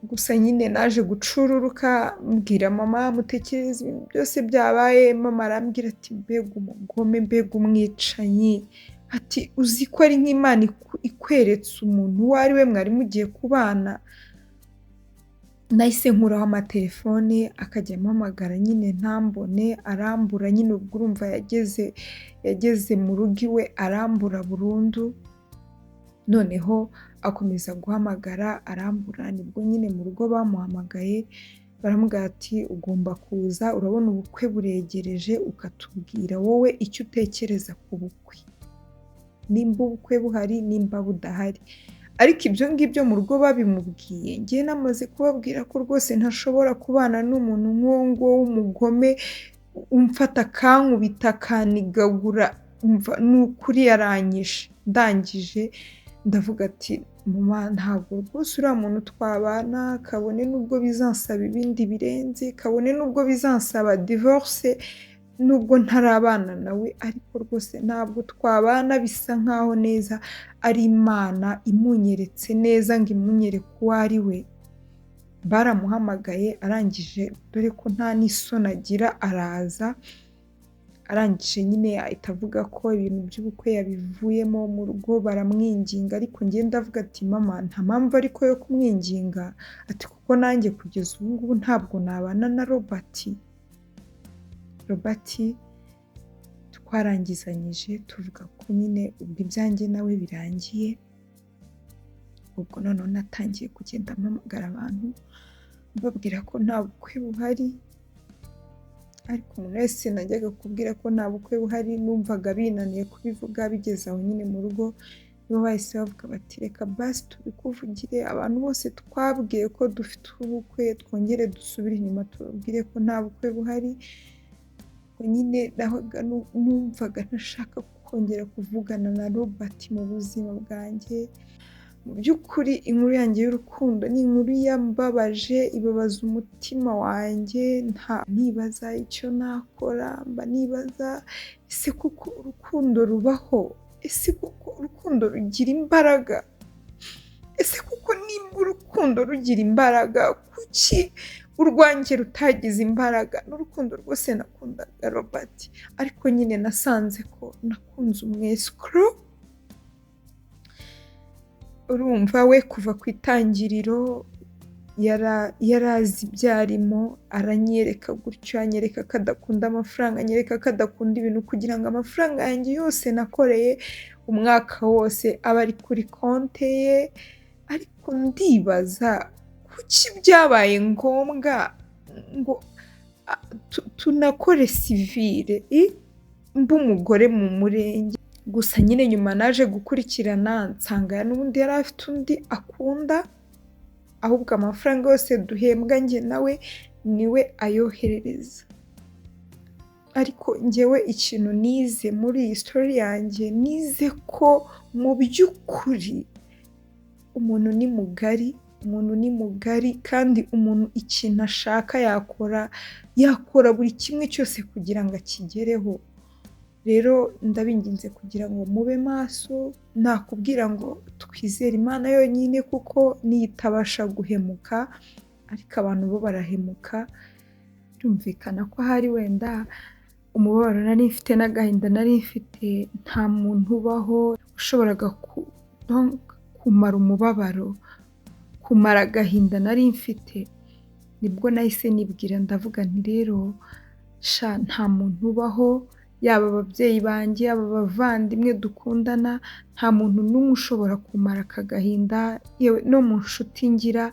Gusa nyine naje gucururuka mbwira mama, mutekereza ibintu byose byabaye. Mama arambwira ati mbega umugome, mbega umwicanyi, ati uzi ko ari nk'Imana ikweretse umuntu uwo ari we mwari mugiye kubana. Nahise nkuraho amatelefone, akajya ampamagara nyine ntambone, arambura nyine. Ubwo urumva yageze mu rugo iwe arambura burundu. Noneho akomeza guhamagara arambura. Nibwo nyine mu rugo bamuhamagaye baramubwira ati ugomba kuza, urabona ubukwe buregereje, ukatubwira wowe icyo utekereza ku bukwe, nimba ubukwe buhari nimba budahari. Ariko ibyo ngibyo mu rugo babimubwiye, ngiye namaze kubabwira ko rwose ntashobora kubana n'umuntu nk'uwo nguwo w'umugome, umfata akankubita akanigagura. Ni ukuri yaranyishe. Ndangije ndavuga ati mama, ntabwo rwose uriya muntu twabana, kabone n'ubwo bizansaba ibindi birenze, kabone n'ubwo bizansaba divorce, nubwo ntarabana nawe, ariko rwose ntabwo twabana. Bisa nkaho neza ari Imana imunyeretse neza ngo imunyereke uwo ari we. Baramuhamagaye, arangije dore ko nta n'isoni agira, araza. Arangije nyine ahita avuga ko ibintu by'ubukwe yabivuyemo. Mu rugo baramwinginga, ariko njye ndavuga ati mama, nta mpamvu ariko yo kumwinginga, ati kuko nanjye kugeza ubu ngubu ntabwo nabana na Robert. Twarangizanyije tuvuga ko nyine ubwo ibyanjye nawe birangiye. Ubwo noneho natangiye kugenda mpamagara abantu mbabwira ko nta bukwe buhari. Ariko umuntu wese najyaga kubwira ko nta bukwe buhari numvaga binaniye kubivuga. Bigeze aho nyine mu rugo nibo bahise bavuga bati reka basi tubikuvugire, abantu bose twabwiye ko dufite ubukwe twongere dusubire inyuma tubabwire ko nta bukwe buhari. Nyine numvaga ntashaka kongera kuvugana na Robert mu buzima bwanjye. Mu by'ukuri inkuru yanjye y'urukundo ni inkuru yambabaje, ibabaza umutima wanjye. Nibaza icyo nakora, mba nibaza ese kuko urukundo rubaho, ese kuko urukundo rugira imbaraga, ese kuko nimba urukundo rugira imbaraga, kuki urwanjye rutagize imbaraga? N'urukundo rwose nakundaga Robert, ariko nyine nasanze ko nakunze umwesikoro. Urumva we kuva ku itangiriro yarazi ibyo arimo, aranyereka gutyo, anyereka ko adakunda amafaranga, anyereka ko adakunda ibintu, kugira ngo amafaranga yanjye yose nakoreye umwaka wose aba ari kuri konte ye. Ariko ndibaza kuki byabaye ngombwa ngo tunakore sivire mba umugore mu murenge. Gusa nyine nyuma naje gukurikirana nsanga n'ubundi yari afite undi akunda, ahubwo amafaranga yose duhembwa njye nawe niwe ayoherereza. Ariko njyewe ikintu nize muri iyi story yanjye, nize ko mu by'ukuri umuntu ni mugari, kandi umuntu ikintu ashaka yakora buri kimwe cyose kugira ngo akigereho. Rero ndabinginze kugira ngo mube maso. Nakubwira ngo twizere Imana yonyine, kuko niyo itabasha guhemuka, ariko abantu bo barahemuka. Byumvikana ko hari wenda umubabaro nari mfite n'agahinda nari mfite nta muntu ubaho washoboraga kumara umubabaro, kumara agahinda nari mfite. Nibwo nahise nibwira ndavuga nti rero sha nta muntu ubaho, yaba ababyeyi banjye, yaba abavandimwe dukundana, nta muntu n'umwe ushobora kumara aka gahinda, yewe no mu nshuti ngira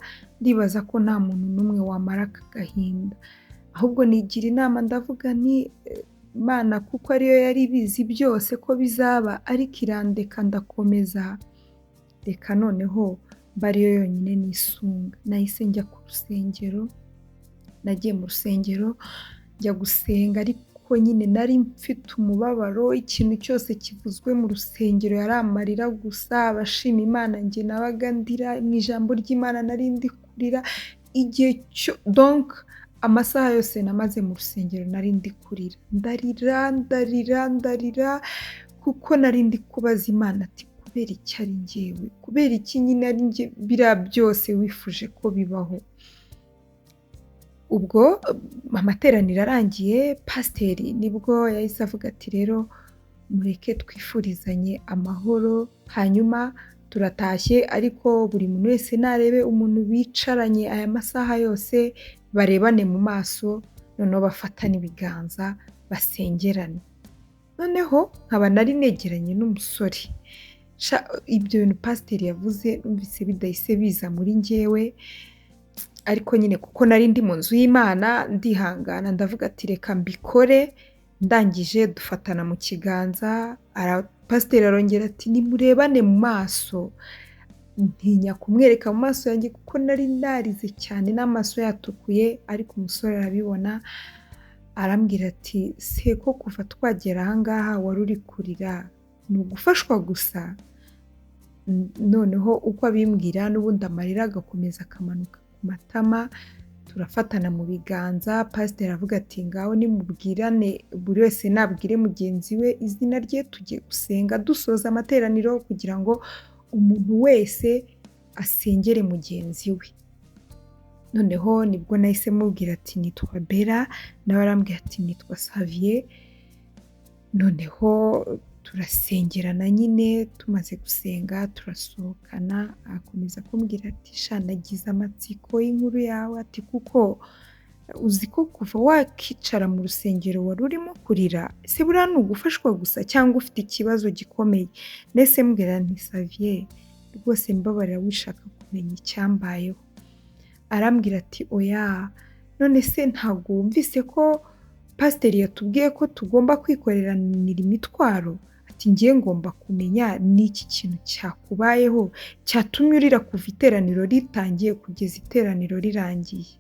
ndibaza ko nta muntu n'umwe wamara aka gahinda. Ahubwo nigira inama ndavuga nti Imana kuko ariyo yari ibizi byose ko bizaba ariko irandeka ndakomeza, reka noneho mbe ariyo yonyine nisunga. Nahise njya ku rusengero, nagiye mu rusengero njya gusenga ariko nyine nari mfite umubabaro, ikintu cyose kivuzwe mu rusengero yari amarira gusa, abashima Imana njye nabaga ndira, mu ijambo ry'Imana nari ndi kurira, igihe donc amasaha yose namaze mu rusengero nari ndi kurira, ndarira kuko nari ndi kubaza Imana ati kubera iki ari njyewe, kubera iki nyine ari njye biriya byose wifuje ko bibaho. Ubwo amateraniro arangiye pasiteri nibwo yahise avuga ati rero mureke twifurizanye amahoro, hanyuma turatashye ariko buri muntu wese narebe umuntu bicaranye aya masaha yose barebane mu maso, noneho bafatane ibiganza basengerane. Noneho nkaba nari negeranye n'umusore, ibyo bintu pasiteri yavuze numvise bidahise biza muri njyewe, ariko nyine kuko nari ndi mu nzu y'Imana ndihangana ndavuga ati reka mbikore. Ndangije dufatana mu kiganza, pasiteri arongera ati nimurebane mu maso. Ntinya kumwereka mu maso yanjye kuko nari narize cyane n'amaso yatukuye, ariko umusore arabibona arambwira ati se ko kuva twagera aha ngaha wari uri kurira, ni ugufashwa gusa? Noneho uko abimbwira n'ubundi amarira agakomeza akamanuka ku matama, turafatana mu biganza. Pasiteri avuga ati ngaho nimubwirane, buri wese nabwire mugenzi we izina rye, tugiye gusenga dusoza amateraniro kugira ngo umuntu wese asengere mugenzi we. Noneho nibwo nahise mubwira ati nitwa Bella, nawe arambwira ati nitwa Xavier. Noneho turasengerana nyine, tumaze gusenga turasohokana, akomeza kumbwira ati sha nagize amatsiko y'inkuru yawe, ati kuko uzi ko kuva wakicara mu rusengero wari urimo kurira, se buriya ni ugufashwa gusa cyangwa ufite ikibazo gikomeye? Nahise mbwira nti Xavier rwose mbabarira wishaka kumenya icyambayeho. Arambwira ati oya, none se ntabwo wumvise ko pasiteri yatubwiye ko tugomba kwikoreranira imitwaro? Ati ngiye ngomba kumenya n'iki kintu cyakubayeho cyatumye urira kuva iteraniro ritangiye kugeza iteraniro rirangiye.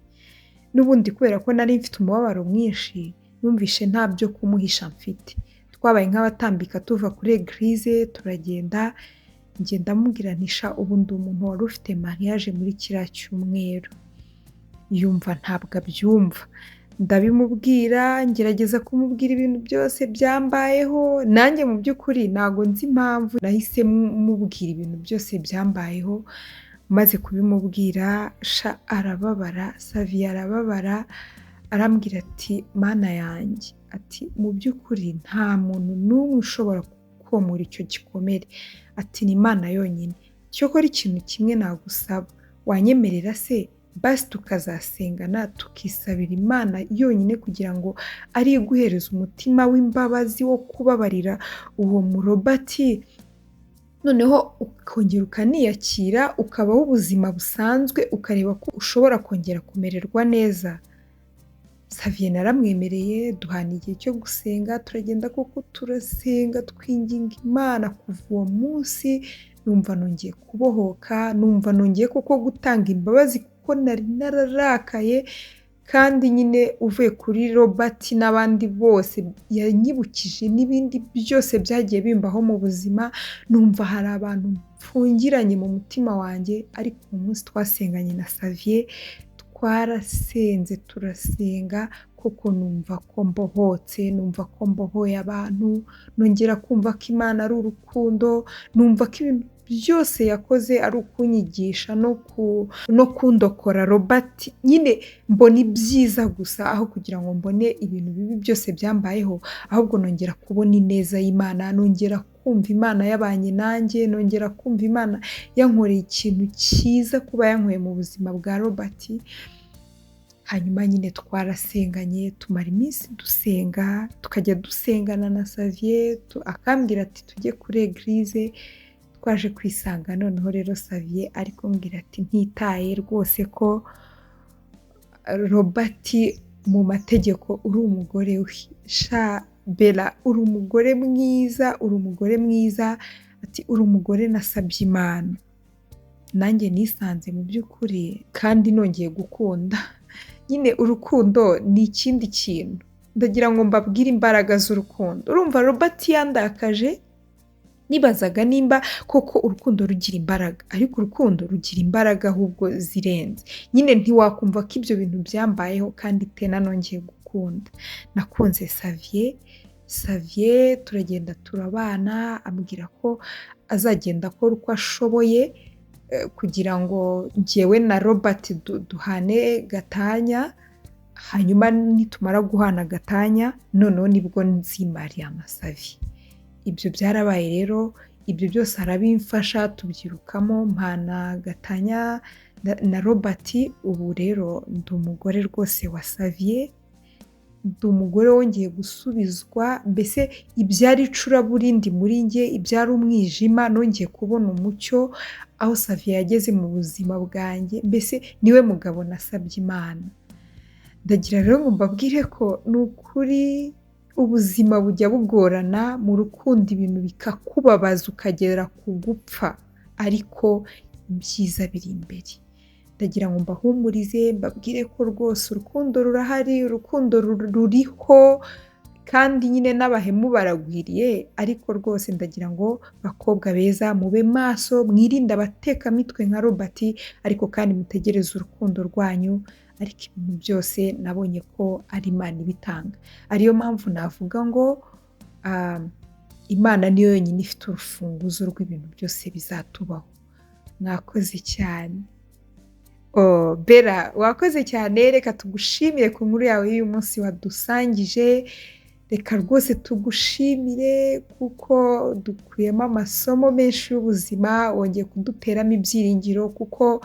N'ubundi kubera ko nari mfite umubabaro mwinshi, numvishe nta byo kumuhisha mfite. Twabaye nk'abatambika tuva kuri eglise turagenda, ngenda mubwira ntisha ubundi umuntu wari ufite mariage muri kiriya cyumweru. Yumva ntabwo abyumva, ndabimubwira, ngerageza kumubwira ibintu byose byambayeho, nanjye mu by'ukuri ntago nzi impamvu nahise mubwira ibintu byose byambayeho. Maze kubimubwira sha arababara, Xavier arababara, arambwira ati mana yanjye, ati mu by'ukuri nta muntu n'umwe ushobora komora icyo gikomere, ati ni Imana yonyine. Cyokora ikintu kimwe nagusaba, wanyemerera se basi tukazasengana tukisabira Imana yonyine kugira ngo ari iguhereza umutima w'imbabazi wo kubabarira uwo murobati, noneho ukongera ukaniyakira ukabaho ubuzima busanzwe, ukareba ko ushobora kongera kumererwa neza. Xavier naramwemereye, duhana igihe cyo gusenga, turagenda koko turasenga twinginga Imana. Kuva uwo munsi numva nongeye kubohoka, numva nongeye koko gutanga imbabazi kuko nari nararakaye, kandi nyine uvuye kuri Robert n'abandi bose yanyibukije n'ibindi byose byagiye bimbaho mu buzima. Numva hari abantu mfungiranye mu mutima wanjye, ariko uyu munsi twasenganye na Xavier, twarasenze turasenga kuko numva ko mbohotse, numva ko mbohoye abantu, nongera kumva ko Imana ari urukundo, numva ko ibintu byose yakoze ari ukunyigisha no kundokora Robert, nyine mbona ibyiza gusa aho kugira ngo mbone ibintu bibi byose byambayeho, ahubwo nongera kubona ineza y'Imana, nongera kumva Imana yabanye nanjye, nongera kumva Imana yankoreye ikintu cyiza kuba yankuye mu buzima bwa Robert. Hanyuma nyine twarasenganye tumara iminsi dusenga, tukajya dusengana na Xavier, akambwira ati tujye kuri eglise. Twaje kwisanga noneho rero Xavier ari kumbwira ati ntitaye rwose ko Robert mu mategeko uri umugore we, sha Bella uri umugore mwiza, uri umugore mwiza, ati uri umugore nasabye Imana. Nanjye nisanze mu by'ukuri kandi nongeye gukunda. Nyine urukundo ni ikindi kintu, ndagira ngo mbabwire imbaraga z'urukundo. Urumva Robert yandakaje, nibazaga nimba koko urukundo rugira imbaraga, ariko urukundo rugira imbaraga ahubwo zirenze. Nyine ntiwakumva ko ibyo bintu byambayeho kandi tena nongeye gukunda. Nakunze Xavier turagenda turabana, ambwira ko azagenda akora uko ashoboye kugira ngo njyewe na Robert duhane gatanya, hanyuma nitumara guhana gatanya noneho nibwo nzimarira na Xavier. Ibyo byarabaye rero, ibyo byose arabimfasha tubyirukamo, mpana gatanya na Robert. Ubu rero ndi umugore rwose wa Xavier, ndi umugore wongeye gusubizwa, mbese ibyari icuraburindi muri njye, ibyari umwijima nongeye kubona umucyo, aho Xavier yageze mu buzima bwanjye, mbese niwe mugabo nasabye Imana. Ndagira rero ngo mbabwire ko ni ukuri ubuzima bujya bugorana, mu rukundo ibintu bikakubabaza ukagera ku gupfa, ariko ibyiza biri imbere. Ndagira ngo mbahumurize, mbabwire ko rwose urukundo rurahari, urukundo ruriho, kandi nyine n'abahemu baragwiriye, ariko rwose ndagira ngo bakobwa beza mube maso, mwirinde abatekamitwe nka Robert, ariko kandi mutegereze urukundo rwanyu. Ariko ibintu byose nabonye ko ari Imana ibitanga, ariyo mpamvu navuga ngo Imana niyo yonyine ifite urufunguzo rw'ibintu byose bizatubaho. Mwakoze cyane. Bella wakoze cyane, reka tugushimire ku nkuru yawe y'uyu munsi wadusangije. Reka rwose tugushimire kuko dukuyemo amasomo menshi y'ubuzima, wongeye kuduteramo ibyiringiro, kuko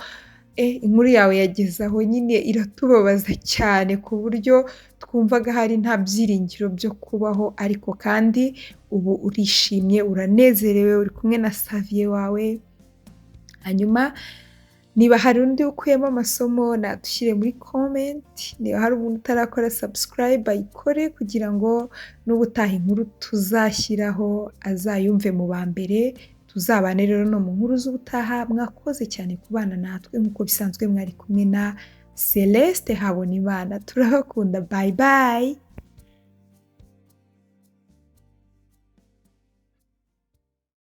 inkuru yawe yageze aho nyine iratubabaza cyane ku buryo twumvaga hari nta byiringiro byo kubaho, ariko kandi ubu urishimye, uranezerewe, uri kumwe na Xavier wawe. Hanyuma niba hari undi ukuyemo amasomo nadushyire muri comment, niba hari umuntu utarakora subscribe ayikore kugira ngo n'ubutaha inkuru tuzashyiraho azayumve mu ba mbere. Tuzabane rero no mu nkuru z'ubutaha. Mwakoze cyane kubana natwe nk'uko bisanzwe, mwari kumwe na Celeste Habonimana. Turabakunda, bye bye.